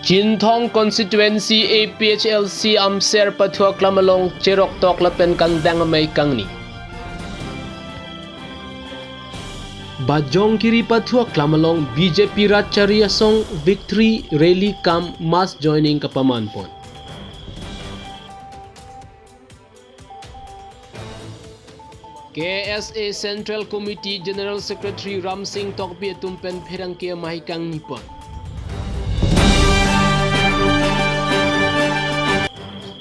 Chinthong constituency APHLC amser pathuak lamalong cherok tok lapen kang dangamay kang ni. Bajong kiri pathuak lamalong BJP Ratcharia song victory rally kam mass joining kapamanpon. KSA Central Committee General Secretary Ram Singh Tokpi tumpen phirangkia mahikang nipon.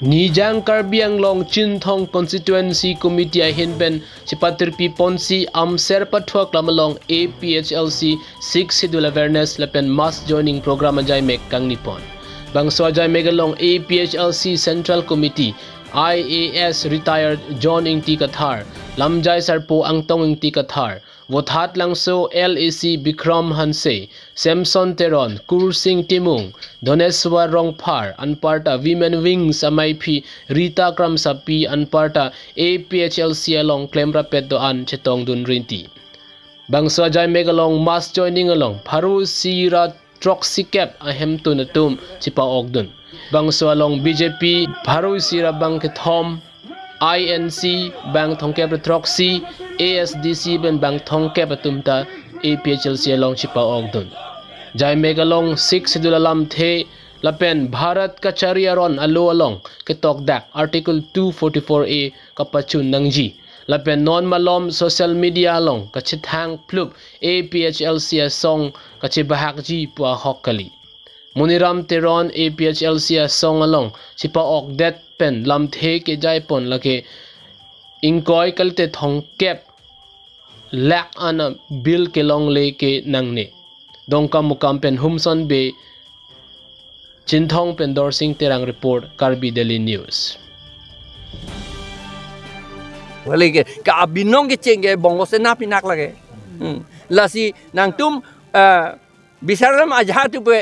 Nijang Karbiang Long Chinthong Constituency Committee hinben Chipatirpi Ponsi amser pathuak lamalong APHLC 6 Schedule Awareness lapen mass joining program ajay mek kang nipon. Bangso ajay megalong APHLC Central Committee IAS retired John Ingti Kathar Lamjai Sarpo Angtong Ingti Kathar Wothat Langso LAC Bikram Hanse Samson Teron Kursing Timung Doneswa Rongpar Anparta Women Wings Amaipi Rita Kramsapi Anparta APHLC along Klemra Pedoan Chetong Dun Rinti Bangso ajay megalong mass joining along Paru Sira Troxicap Ahem Tunatum Chipa Ogdun Bangso along BJP Paru Sira Bang Kithom INC Bang Thongkep Troxy ASDC Ben Bang Thongkep Atumta APHLC along Chipa Ogdun Jai Megalong 6 Dulalam The Lapen Bharat Kachariaron Alo along Kitok Dak Article 244A Kapachun Nangji Lapen non malom social media along Kachithang Plup APHLC song Kachibahakji Pua Hokkali Muniram Teron APHLC song along Chipa Ogdet pen lam the ke jaipon lake ingkoi kalte thongkep lak ana bil ke long le ke nangne dongka mukam pen humson be Chinthong pen dorsing terang report Karbi Daily News wale ke ka binong ke chenge bongo se na pinak lage lasi nang tum bisaram ajha tu pe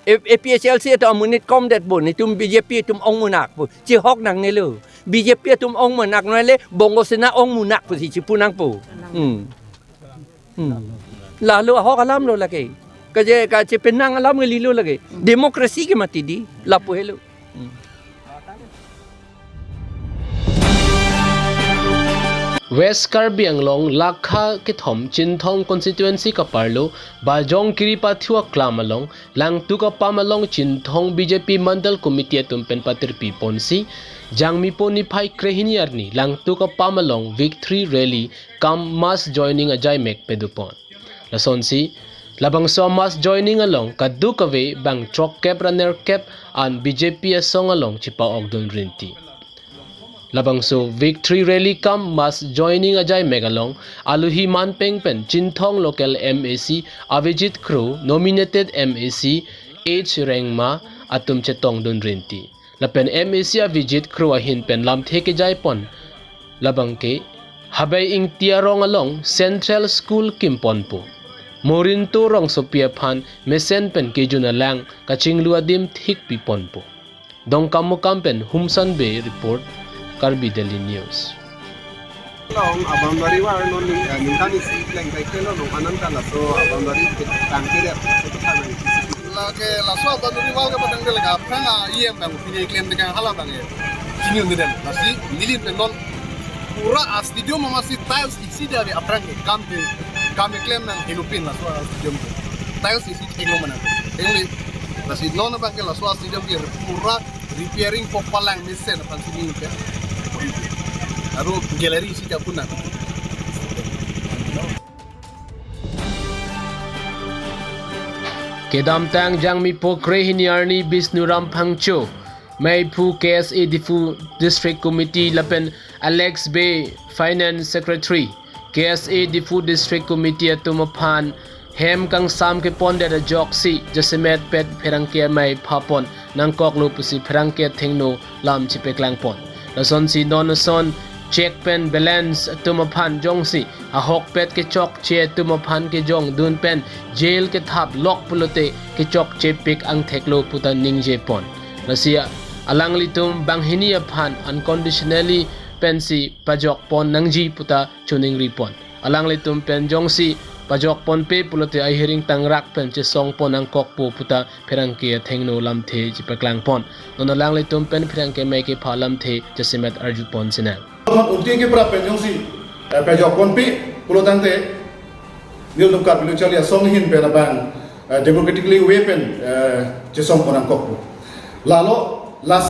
APHLC tu amunit kom det bon itum BJP tum ong munak pu chi hok nang ne lu BJP tum ong munak no le bongo sena ong munak pu si punang pu lalu hok alam lo lagi ka je ka che penang alam ngali lu lagi demokrasi ke mati di lapu helu West Karbi Anglong Lakha Kithom Chinthong Constituency Kaparlo Bajong Kiri Pathua Klamalong Lang Tuka Pamalong Chinthong BJP Mandal Committee Tumpen Patirpi Ponsi Jangmi Poni Pai Krehiniarni Lang Tuka Pamalong Victory Rally Kam Mass Joining Ajay Mek Pedupon Lasonsi Labang so mass joining along Kadukave Bang Trok Kep Runner Kep and BJP Song along Chipa Ogdun Rinti Labangso victory rally kam mass joining ajay megalong aluhi manpeng pen Chinthong local MAC Avijit Crew nominated MAC H Rengma atum chetong dun rinti lapen MAC Avijit Crew ahin pen lam theke jaipon labangke habay ing tiarong along Central School Kimponpo Morinto rong Sophia Phan mesen pen kejuna lang kachingluadim thik piponpo dongkam pen Humsan Bay report Karbi Daily News. Long abang dari war non ningkan isi leng kai kelo non anan kala so abang dari tangke dia lage laso abang dari wal ka padang de laga pranga iem bang pini claim de kan hala bang ye kini unde dem nasi nili non pura stadium masih tiles isi dari aprang kami claim nang hilupin laso stadium tiles isi kilo mana ini nasi non bang ke laso stadium ke pura repairing popalang misen pan sini ke Aru galeri si Japuna. Kedam tang jangmi po krehiniarni Bisnuram Phangcho Maipu KSA Difu District Committee lapen Alex Bay Finance Secretary KSA Difu District Committee atumaphan hem kang sam ke ponde da joksi Josemet pet pherangke mai phapon nangkok lu pusi pherangke thengno lam chipeklang pon lason si nonason check pen balance tumaphan jongsi a hok pet ke chok che tumaphan ke jong dun pen jail ke thap lok pulote ke chok che pik ang theklo puta ningje pon rasia alangli tum banghini aphan unconditionally pensi pajok pon nangji puta chuning ripon alangli tum pen jongsi pajok pon pe pulote ai hering tangrak pen che song pon ang kok pu puta pherang ke thengno lam the chi paklang pon nono lang le tum pen pherang ke mai ke phalam the jasimet arju pon sinal Unti ke pra penjong si pejok konpi pulo tante nil tum kar bilu chalia song hin pe na bang democratically weapon che song ponang kok lalo las